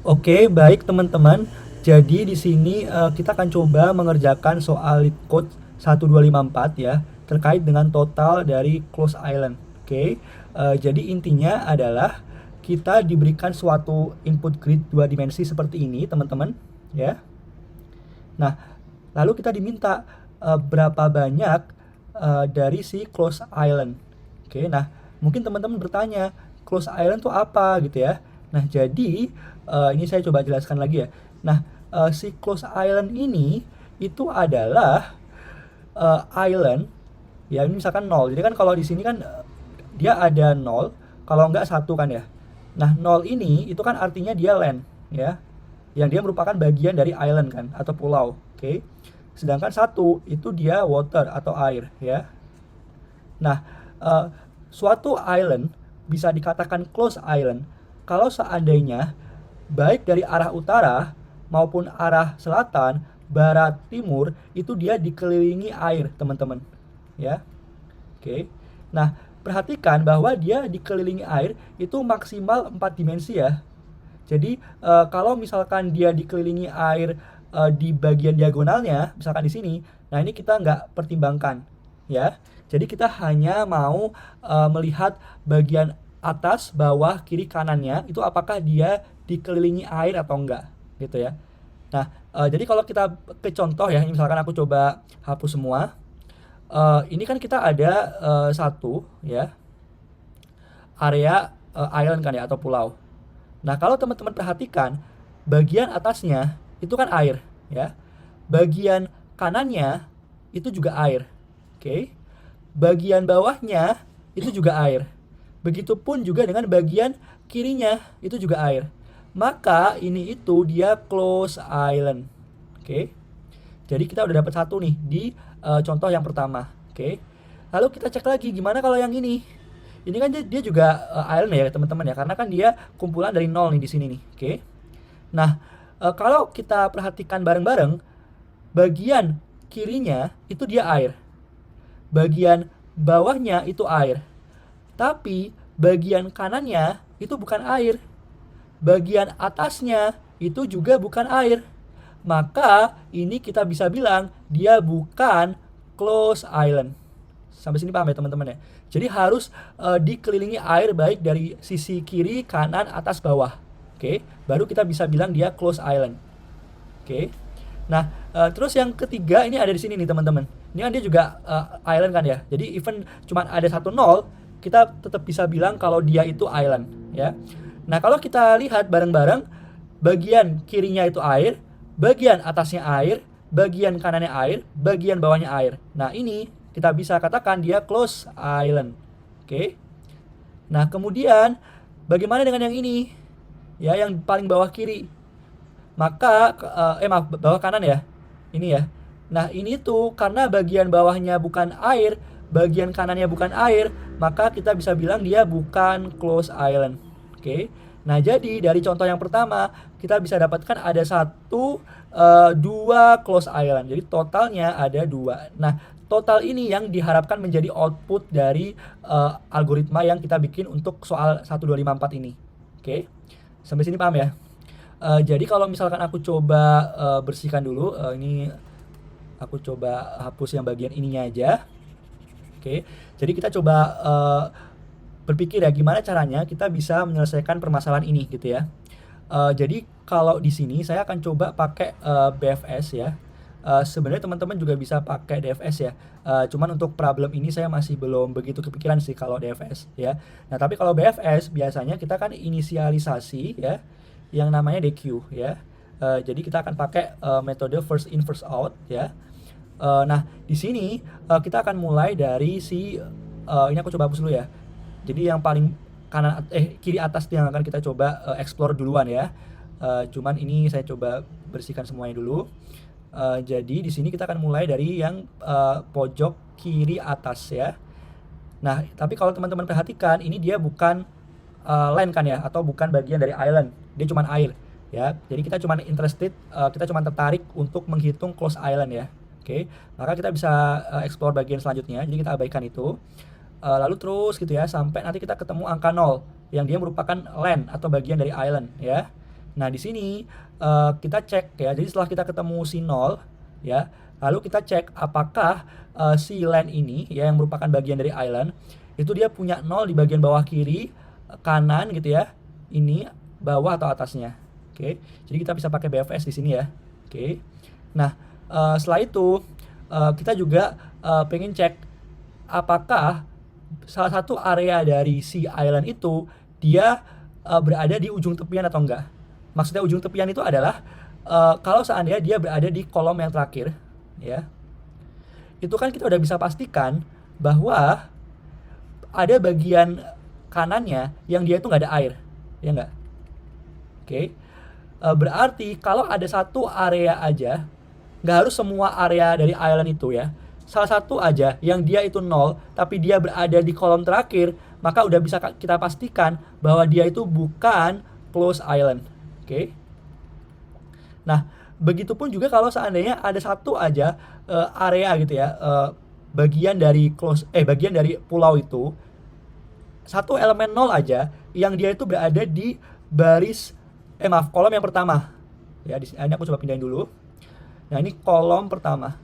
Oke, baik teman-teman. Jadi di sini kita akan coba mengerjakan soal lead code 1254 ya, terkait dengan total dari close island. Oke. Jadi intinya adalah kita diberikan suatu input grid dua dimensi seperti ini, teman-teman, ya. Nah, lalu kita diminta berapa banyak dari si close island. Oke, nah mungkin teman-teman bertanya, close island itu apa gitu ya. Nah, jadi ini saya coba jelaskan lagi ya. Nah, si close island ini itu adalah island ya, ini misalkan nol. Jadi kan kalau di sini kan dia ada nol, kalau enggak satu kan ya. Nah, nol ini itu kan artinya dia land ya, yang dia merupakan bagian dari island kan atau pulau. Oke. Sedangkan satu itu dia water atau air ya. Nah, eh, suatu island bisa dikatakan close island kalau seandainya baik dari arah utara maupun arah selatan, barat, timur itu dia dikelilingi air, teman-teman. Ya. Oke. Nah, perhatikan bahwa dia dikelilingi air itu maksimal 4 dimensi ya. Jadi kalau misalkan dia dikelilingi air di bagian diagonalnya, misalkan di sini, nah ini kita nggak pertimbangkan, ya. Jadi kita hanya mau melihat bagian atas, bawah, kiri, kanannya itu apakah dia dikelilingi air atau enggak, gitu ya. Nah, jadi kalau kita ke contoh ya, misalkan aku coba hapus semua. Ini kan kita ada satu ya area island kan ya atau pulau. Nah, kalau teman-teman perhatikan, bagian atasnya itu kan air, ya. Bagian kanannya itu juga air. Oke. Bagian bawahnya itu juga air. Begitupun juga dengan bagian kirinya itu juga air. Maka ini itu dia close island. Oke. Jadi kita udah dapat satu nih di contoh yang pertama. Oke. Lalu kita cek lagi gimana kalau yang ini. Ini kan dia juga island ya teman-teman ya, karena kan dia kumpulan dari nol nih di sini nih. Oke. Nah, kalau kita perhatikan bareng-bareng, bagian kirinya itu dia air. Bagian bawahnya itu air. Tapi bagian kanannya itu bukan air. Bagian atasnya itu juga bukan air. Maka ini kita bisa bilang dia bukan close island. Sampai sini paham ya teman-teman ya? Jadi harus dikelilingi air baik dari sisi kiri, kanan, atas, bawah. Oke, baru kita bisa bilang dia close island. Oke. Nah, terus yang ketiga ini ada di sini nih teman-teman. Ini kan dia juga island kan ya. Jadi even cuma ada satu nol, kita tetap bisa bilang kalau dia itu island ya. Nah, kalau kita lihat bareng-bareng, bagian kirinya itu air, bagian atasnya air, bagian kanannya air, bagian bawahnya air. Nah, ini kita bisa katakan dia close island. Oke. Nah, kemudian bagaimana dengan yang ini? Ya, yang paling bawah kiri. Maka maaf, bawah kanan ya. Ini ya. Nah, ini tuh karena bagian bawahnya bukan air, bagian kanannya bukan air, maka kita bisa bilang dia bukan close island. Oke. Nah, jadi dari contoh yang pertama, kita bisa dapatkan ada satu, dua close island. Jadi totalnya ada dua. Nah, total ini yang diharapkan menjadi output dari algoritma yang kita bikin untuk soal 1254 ini. Oke. Sampai sini paham ya? Jadi kalau misalkan aku coba bersihkan dulu, ini aku coba hapus yang bagian ininya aja. Oke. Jadi kita coba berpikir ya gimana caranya kita bisa menyelesaikan permasalahan ini gitu ya. Jadi kalau di sini saya akan coba pakai BFS ya. Sebenarnya teman-teman juga bisa pakai DFS ya. Cuman untuk problem ini saya masih belum begitu kepikiran sih kalau DFS ya. Nah, tapi kalau BFS biasanya kita kan inisialisasi ya yang namanya DQ ya. Jadi kita akan pakai metode first in first out ya. Nah, di sini kita akan mulai dari si ini aku coba hapus dulu ya. Jadi yang paling kanan kiri atas yang akan kita coba explore duluan ya. Cuman ini saya coba bersihkan semuanya dulu. Jadi di sini kita akan mulai dari yang pojok kiri atas ya. Nah, tapi kalau teman-teman perhatikan ini dia bukan land kan ya atau bukan bagian dari island. Dia cuma air ya. Jadi kita cuma interested, kita cuma tertarik untuk menghitung close island ya. Oke. Maka kita bisa explore bagian selanjutnya. Jadi kita abaikan itu. Lalu terus gitu ya sampai nanti kita ketemu angka 0 yang dia merupakan land atau bagian dari island ya. Nah, di sini kita cek ya. Jadi setelah kita ketemu si 0 ya, lalu kita cek apakah si land ini ya yang merupakan bagian dari island itu dia punya 0 di bagian bawah kiri, kanan gitu ya. Ini bawah atau atasnya. Oke. Jadi kita bisa pakai BFS di sini ya. Oke. Nah, setelah itu kita juga pengen cek apakah salah satu area dari si island itu dia berada di ujung tepian atau enggak. Maksudnya ujung tepian itu adalah kalau seandainya dia berada di kolom yang terakhir, ya, itu kan kita udah bisa pastikan bahwa ada bagian kanannya yang dia itu nggak ada air, ya nggak? Oke. Berarti kalau ada satu area aja, nggak harus semua area dari island itu ya. Salah satu aja yang dia itu 0, tapi dia berada di kolom terakhir, maka udah bisa kita pastikan bahwa dia itu bukan closed island. Oke. Nah, begitupun juga kalau seandainya ada satu aja area gitu ya, bagian dari pulau itu, satu elemen 0 aja yang dia itu berada di kolom yang pertama. Ya, ini aku coba pindahin dulu. Nah, ini kolom pertama.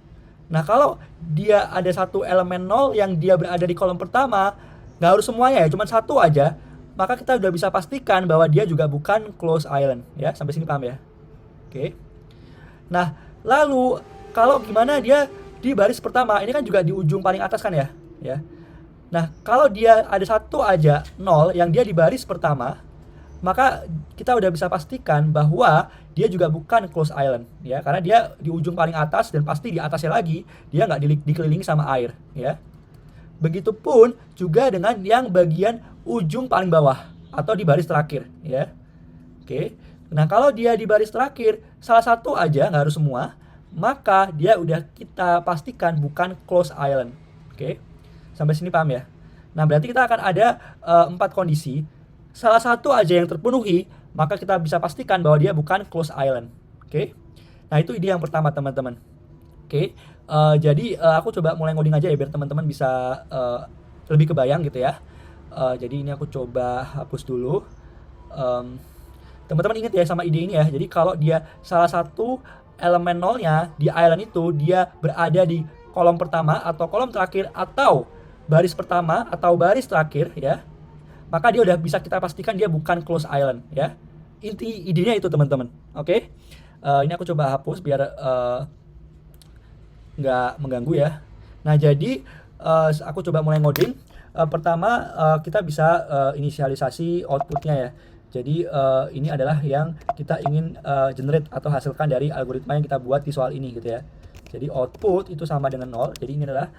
Nah, kalau dia ada satu elemen 0 yang dia berada di kolom pertama, nggak harus semuanya ya, cuma satu aja, maka kita udah bisa pastikan bahwa dia juga bukan closed island. Ya, sampai sini paham ya? Oke. Nah, lalu kalau gimana dia di baris pertama, ini kan juga di ujung paling atas kan ya? Ya. Nah, kalau dia ada satu aja 0 yang dia di baris pertama, maka kita udah bisa pastikan bahwa dia juga bukan closed island ya, karena dia di ujung paling atas dan pasti di atasnya lagi dia nggak dikelilingi sama air ya. Begitupun juga dengan yang bagian ujung paling bawah atau di baris terakhir ya. Oke. Nah, kalau dia di baris terakhir salah satu aja, nggak harus semua, maka dia udah kita pastikan bukan closed island. Oke. Sampai sini paham ya? Nah, berarti kita akan ada 4 kondisi. Salah satu aja yang terpenuhi, maka kita bisa pastikan bahwa dia bukan closed island. Oke. Nah, itu ide yang pertama, teman-teman. Oke. Jadi aku coba mulai ngoding aja ya biar teman-teman bisa lebih kebayang gitu ya. Jadi ini aku coba hapus dulu. Teman-teman ingat ya sama ide ini ya. Jadi kalau dia salah satu elemen 0-nya di island itu dia berada di kolom pertama atau kolom terakhir atau baris pertama atau baris terakhir ya, maka dia udah bisa kita pastikan dia bukan closed island ya. Inti idenya itu teman-teman. Oke. Ini aku coba hapus biar nggak mengganggu ya. Nah, jadi aku coba mulai ngoding. Pertama kita bisa inisialisasi outputnya ya. Jadi ini adalah yang kita ingin generate atau hasilkan dari algoritma yang kita buat di soal ini gitu ya. Jadi output itu sama dengan 0. Jadi ini adalah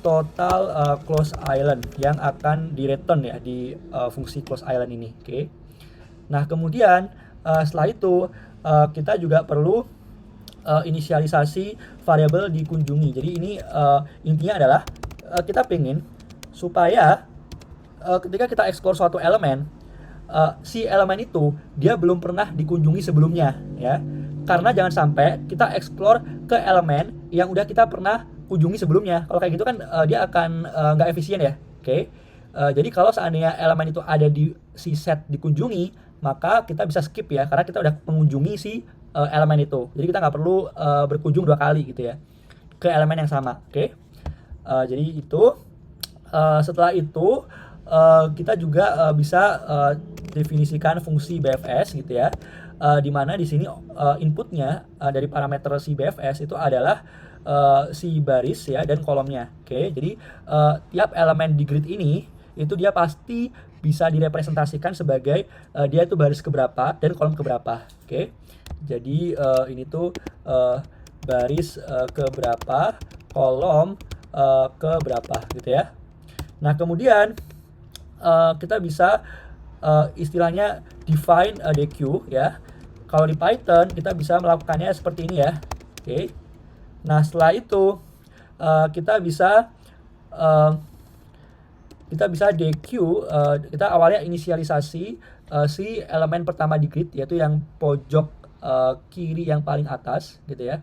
total closed island yang akan di return ya di fungsi closed island ini. Oke. Nah, kemudian setelah itu kita juga perlu inisialisasi variabel dikunjungi. Jadi ini intinya adalah kita pengen supaya ketika kita explore suatu elemen, si elemen itu dia belum pernah dikunjungi sebelumnya ya. Karena jangan sampai kita explore ke elemen yang udah kita pernah kunjungi sebelumnya. Kalau kayak gitu kan dia akan nggak efisien ya. Oke. Jadi kalau seandainya elemen itu ada di si set dikunjungi, maka kita bisa skip ya, karena kita udah mengunjungi si elemen itu. Jadi kita nggak perlu berkunjung 2 kali gitu ya ke elemen yang sama. Oke. Jadi itu setelah itu kita juga bisa definisikan fungsi BFS gitu ya. Di mana di sini inputnya dari parameter si BFS itu adalah si baris ya dan kolomnya. Oke. Jadi tiap elemen di grid ini itu dia pasti bisa direpresentasikan sebagai dia itu baris keberapa dan kolom keberapa. Oke. Jadi ini tuh baris keberapa, kolom keberapa gitu ya. Nah, kemudian kita bisa istilahnya define DQ ya. Kalau di Python kita bisa melakukannya seperti ini ya. Oke. Nah, setelah itu kita bisa DQ, kita awalnya inisialisasi si elemen pertama di grid yaitu yang pojok kiri yang paling atas gitu ya.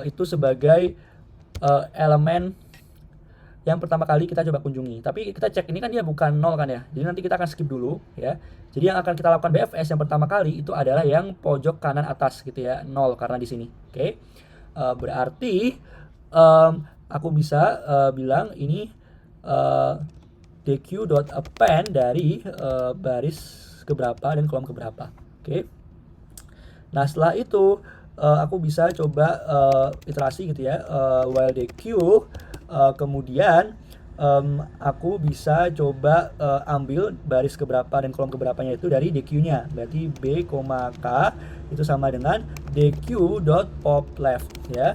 Itu sebagai elemen yang pertama kali kita coba kunjungi. Tapi kita cek ini kan dia bukan 0 kan ya. Jadi nanti kita akan skip dulu ya. Jadi yang akan kita lakukan BFS yang pertama kali itu adalah yang pojok kanan atas gitu ya, 0 karena di sini. Oke. Berarti aku bisa bilang ini dq.append dari baris keberapa dan kolom keberapa. Oke. Nah, setelah itu aku bisa coba iterasi gitu ya, while dq, kemudian aku bisa coba ambil baris keberapa dan kolom keberapanya itu dari dq-nya. Berarti b, k itu sama dengan dq.popleft ya.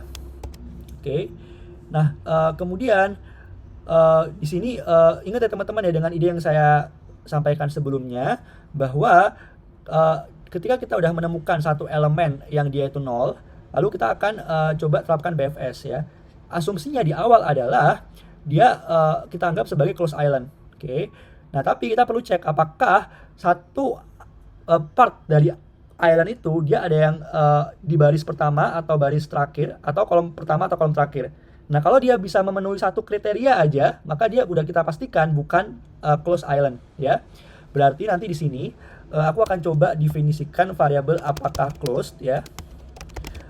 Oke. Nah, kemudian di sini ingat ya teman-teman ya, dengan ide yang saya sampaikan sebelumnya bahwa ketika kita udah menemukan satu elemen yang dia itu 0, lalu kita akan coba terapkan BFS ya. Asumsinya di awal adalah dia kita anggap sebagai closed island. Oke. Nah, tapi kita perlu cek apakah satu part dari island itu dia ada yang di baris pertama atau baris terakhir, atau kolom pertama atau kolom terakhir. Nah, kalau dia bisa memenuhi satu kriteria aja, maka dia udah kita pastikan bukan closed island ya. Berarti nanti di sini aku akan coba definisikan variabel apakah closed ya.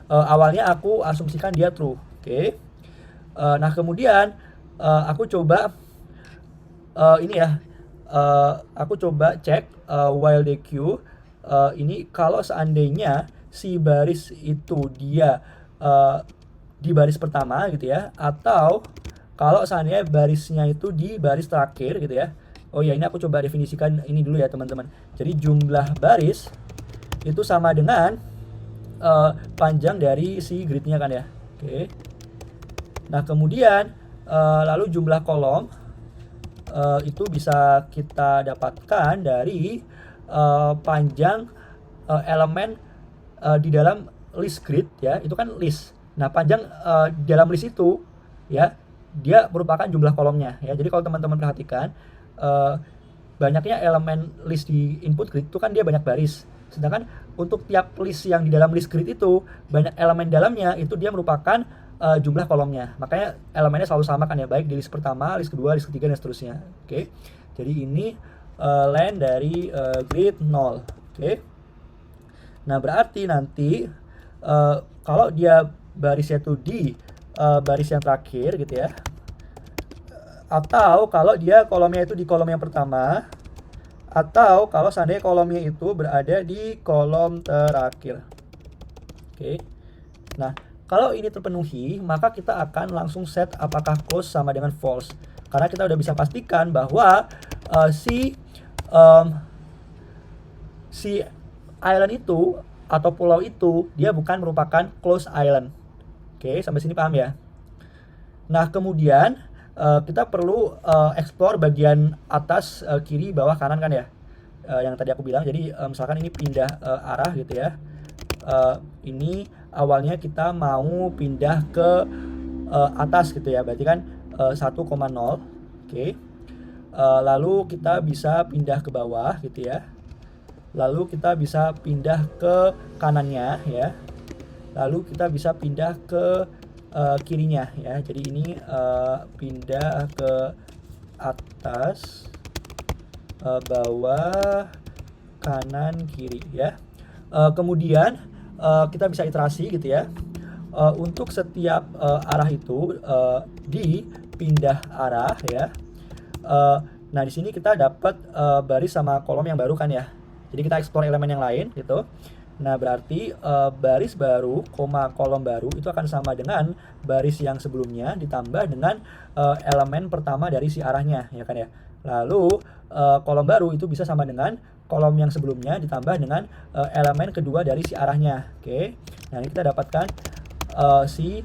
Awalnya aku asumsikan dia true. Oke. Nah, kemudian aku coba ini ya. Aku coba cek while dq ini kalau seandainya si baris itu dia di baris pertama gitu ya, atau kalau seandainya barisnya itu di baris terakhir gitu ya. Oh ya, ini aku coba definisikan ini dulu ya teman-teman. Jadi jumlah baris itu sama dengan panjang dari si gridnya kan ya. Oke. Nah, kemudian lalu jumlah kolom itu bisa kita dapatkan dari panjang elemen di dalam list grid ya. Itu kan list. Nah, panjang di dalam list itu ya, dia merupakan jumlah kolomnya ya. Jadi kalau teman-teman perhatikan banyaknya elemen list di input grid itu kan dia banyak baris. Sedangkan untuk tiap list yang di dalam list grid itu banyak elemen dalamnya, itu dia merupakan jumlah kolomnya. Makanya elemennya selalu sama kan ya, baik di list pertama, list kedua, list ketiga dan seterusnya. Oke. Jadi ini len dari grid 0. Oke. Nah, berarti nanti kalau dia barisnya itu di baris yang terakhir gitu ya, atau kalau dia kolomnya itu di kolom yang pertama, atau kalau seandainya kolomnya itu berada di kolom terakhir. Oke. Nah, kalau ini terpenuhi, maka kita akan langsung set apakah close sama dengan false. Karena kita udah bisa pastikan bahwa si island itu atau pulau itu dia bukan merupakan closed island. Oke, sampai sini paham ya? Nah, kemudian kita perlu explore bagian atas, kiri, bawah, kanan kan ya? Yang tadi aku bilang. Jadi misalkan ini pindah arah gitu ya. Ini awalnya kita mau pindah ke atas gitu ya. Berarti kan 1,0. Oke. Lalu kita bisa pindah ke bawah gitu ya. Lalu kita bisa pindah ke kanannya ya. Lalu kita bisa pindah ke kirinya ya. Jadi ini pindah ke atas, bawah, kanan, kiri ya. Kemudian kita bisa iterasi gitu ya. Untuk setiap arah itu dipindah arah ya. Nah, di sini kita dapat baris sama kolom yang baru kan ya. Jadi kita explore elemen yang lain gitu. Nah, berarti baris baru, kolom baru itu akan sama dengan baris yang sebelumnya ditambah dengan elemen pertama dari si arahnya, ya kan ya. Lalu kolom baru itu bisa sama dengan kolom yang sebelumnya ditambah dengan elemen kedua dari si arahnya. Oke. Nah, ini kita dapatkan si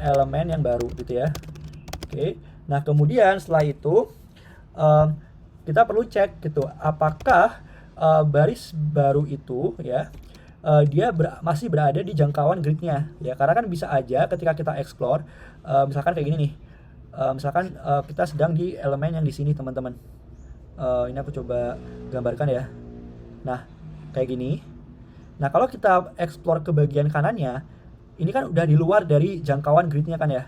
elemen yang baru gitu ya. Oke. Nah, kemudian setelah itu kita perlu cek gitu, apakah baris baru itu ya dia masih berada di jangkauan gridnya ya. Karena kan bisa aja ketika kita explore misalkan kayak gini nih, misalkan kita sedang di elemen yang di sini teman-teman. Ini aku coba gambarkan ya. Nah, kayak gini. Nah, kalau kita explore ke bagian kanannya, ini kan udah di luar dari jangkauan gridnya kan ya.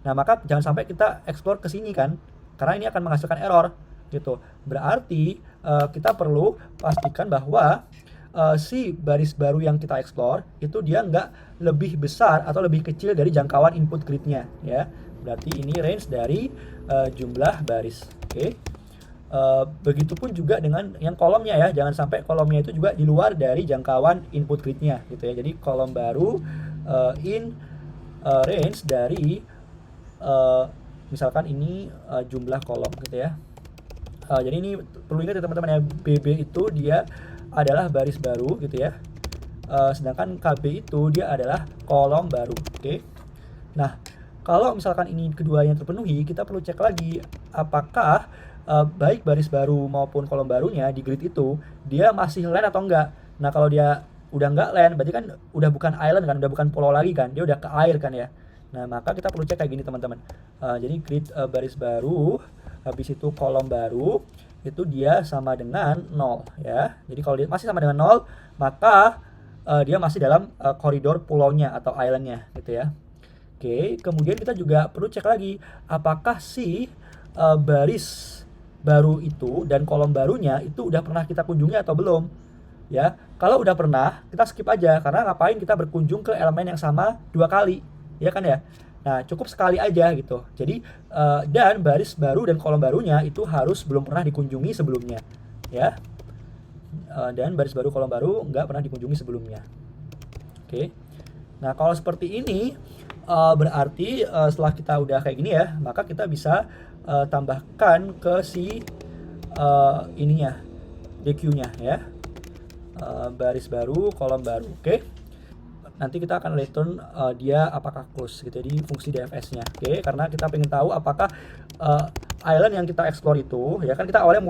Nah, maka jangan sampai kita explore ke sini kan, karena ini akan menghasilkan error gitu. Berarti kita perlu pastikan bahwa si baris baru yang kita explore itu dia nggak lebih besar atau lebih kecil dari jangkauan input gridnya ya. Berarti ini range dari jumlah baris. Oke. Begitupun juga dengan yang kolomnya ya, jangan sampai kolomnya itu juga di luar dari jangkauan input gridnya gitu ya. Jadi kolom baru in range dari misalkan ini jumlah kolom gitu ya. Jadi ini perlu ingat ya teman-teman ya, BB itu dia adalah baris baru gitu ya. Sedangkan KB itu dia adalah kolom baru. Oke. Nah, kalau misalkan ini keduanya terpenuhi, kita perlu cek lagi apakah baik baris baru maupun kolom barunya di grid itu dia masih line atau enggak. Nah, kalau dia udah enggak line, berarti kan udah bukan island kan, udah bukan pulau lagi kan, dia udah ke air kan ya. Nah, maka kita perlu cek kayak gini teman-teman. Jadi grid baris baru, habis itu kolom baru, itu dia sama dengan 0 ya. Jadi kalau dia masih sama dengan 0, maka dia masih dalam koridor pulaunya atau islandnya gitu ya. Oke, kemudian kita juga perlu cek lagi apakah si baris baru itu dan kolom barunya itu udah pernah kita kunjungi atau belum ya. Kalau udah pernah, kita skip aja, karena ngapain kita berkunjung ke elemen yang sama 2 kali ya kan ya. Nah, cukup sekali aja gitu. Jadi dan baris baru dan kolom barunya itu harus belum pernah dikunjungi sebelumnya ya. Dan baris baru kolom baru nggak pernah dikunjungi sebelumnya. Oke. Nah, kalau seperti ini berarti setelah kita udah kayak gini ya, maka kita bisa tambahkan ke si ininya, DQ-nya ya. Baris baru, kolom baru. Oke. Nanti kita akan return dia apakah close gitu di fungsi DFS-nya. Oke, karena kita pengen tahu apakah island yang kita explore itu ya kan, kita awalnya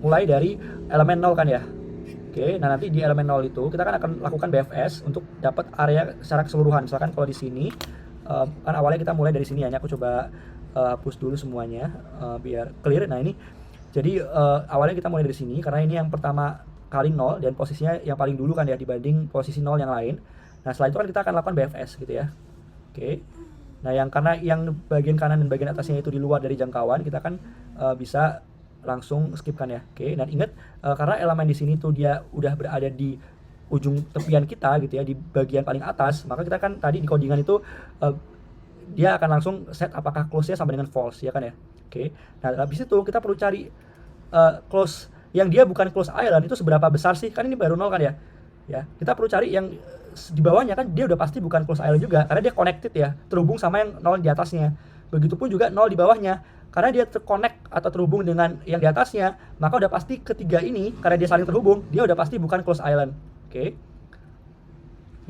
mulai dari elemen 0 kan ya. Oke, nah nanti di elemen 0 itu kita kan akan lakukan BFS untuk dapat area secara keseluruhan. Misalkan kalau di sini kan awalnya kita mulai dari sini ya. Ini aku coba hapus dulu semuanya biar clear. Nah, ini jadi awalnya kita mulai dari sini karena ini yang pertama kali 0 dan posisinya yang paling dulu kan ya dibanding posisi 0 yang lain. Nah, setelah itu kan kita akan lakukan BFS gitu ya. Oke. Nah, karena yang bagian kanan dan bagian atasnya itu di luar dari jangkauan, kita kan bisa langsung skip kan ya. Oke. Dan ingat karena elemen di sini tuh dia udah berada di ujung tepian kita gitu ya, di bagian paling atas, maka kita kan tadi di codingan itu dia akan langsung set apakah close-nya sama dengan false ya kan ya. Oke. Nah, habis itu kita perlu cari close yang dia bukan close island itu seberapa besar sih? Kan ini baru 0 kan ya. Ya, kita perlu cari yang di bawahnya, kan dia udah pasti bukan close island juga karena dia connected ya, terhubung sama yang 0 di atasnya. Begitupun juga 0 di bawahnya, karena dia terconnect atau terhubung dengan yang di atasnya, maka udah pasti ketiga ini karena dia saling terhubung, dia udah pasti bukan close island. Oke.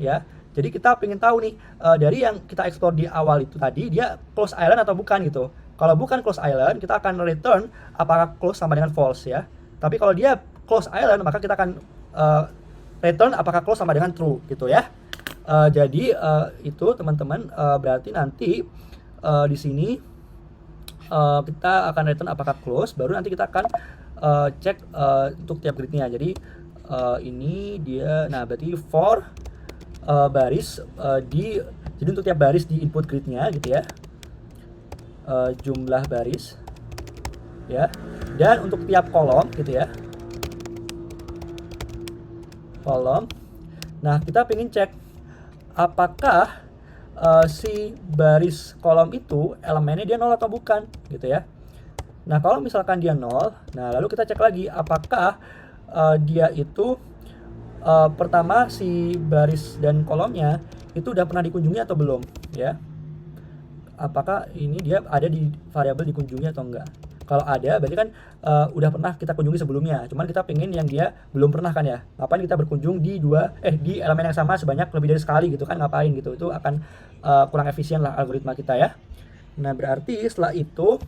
Ya. Jadi kita pengen tahu nih dari yang kita explore di awal itu tadi dia close island atau bukan gitu. Kalau bukan close island, kita akan return apakah close sama dengan false ya. Tapi kalau dia close island, maka kita akan return apakah close sama dengan true gitu ya. Jadi itu teman-teman berarti nanti di sini kita akan return apakah close, baru nanti kita akan cek untuk tiap gridnya. Jadi ini dia, nah berarti for baris jadi untuk tiap baris di input gridnya gitu ya, jumlah baris ya, dan untuk tiap kolom gitu ya, kolom. Nah, kita pengen cek apakah si baris kolom itu elemennya dia 0 atau bukan gitu ya. Nah, kalau misalkan dia 0, nah lalu kita cek lagi apakah dia itu pertama si baris dan kolomnya itu udah pernah dikunjungi atau belum ya. Apakah ini dia ada di variabel dikunjungi atau enggak. Kalau ada berarti kan udah pernah kita kunjungi sebelumnya. Cuman kita pengen yang dia belum pernah kan ya. Ngapain kita berkunjung di di elemen yang sama sebanyak lebih dari sekali gitu kan, ngapain gitu. Itu akan kurang efisien lah algoritma kita ya. Nah, berarti setelah itu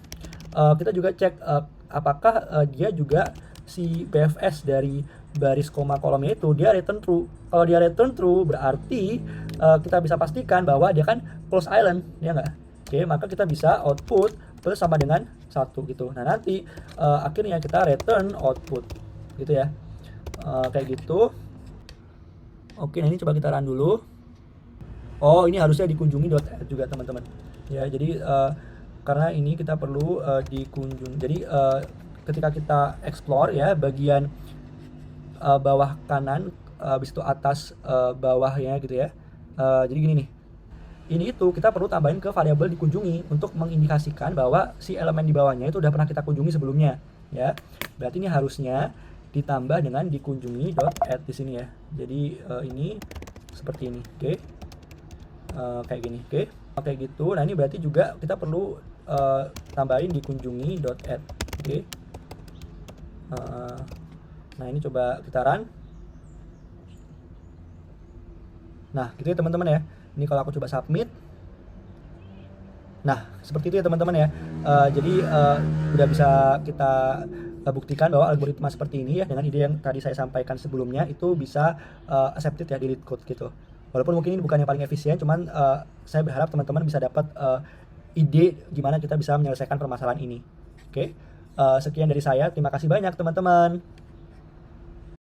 kita juga cek apakah dia juga si BFS dari baris koma kolomnya itu dia return true. Kalau dia return true berarti kita bisa pastikan bahwa dia kan close island ya enggak. Oke, maka kita bisa output plus sama dengan 1 gitu. Nah, nanti akhirnya kita return output gitu ya. Kayak gitu. Oke, nah ini coba kita run dulu. Oh, ini harusnya dikunjungi .add juga teman-teman. ya. Jadi karena ini kita perlu dikunjung. Jadi ketika kita explore ya bagian bawah kanan, habis itu atas bawahnya gitu ya. Jadi gini nih. Ini itu kita perlu tambahin ke variabel dikunjungi untuk mengindikasikan bahwa si elemen di bawahnya itu udah pernah kita kunjungi sebelumnya ya. Berarti ini harusnya ditambah dengan dikunjungi dot add di sini ya. Jadi ini seperti ini, oke. Kayak gini, oke. Kayak gitu. Nah, ini berarti juga kita perlu tambahin dikunjungi dot add, oke. Nah, ini coba kita run. Nah, gitu ya teman-teman ya. Ini kalau aku coba submit. Nah, seperti itu ya teman-teman ya. Jadi udah bisa kita buktikan bahwa algoritma seperti ini ya dengan ide yang tadi saya sampaikan sebelumnya itu bisa accepted ya di LeetCode gitu. Walaupun mungkin ini bukan yang paling efisien, cuman saya berharap teman-teman bisa dapat ide gimana kita bisa menyelesaikan permasalahan ini. Oke, sekian dari saya. Terima kasih banyak teman-teman.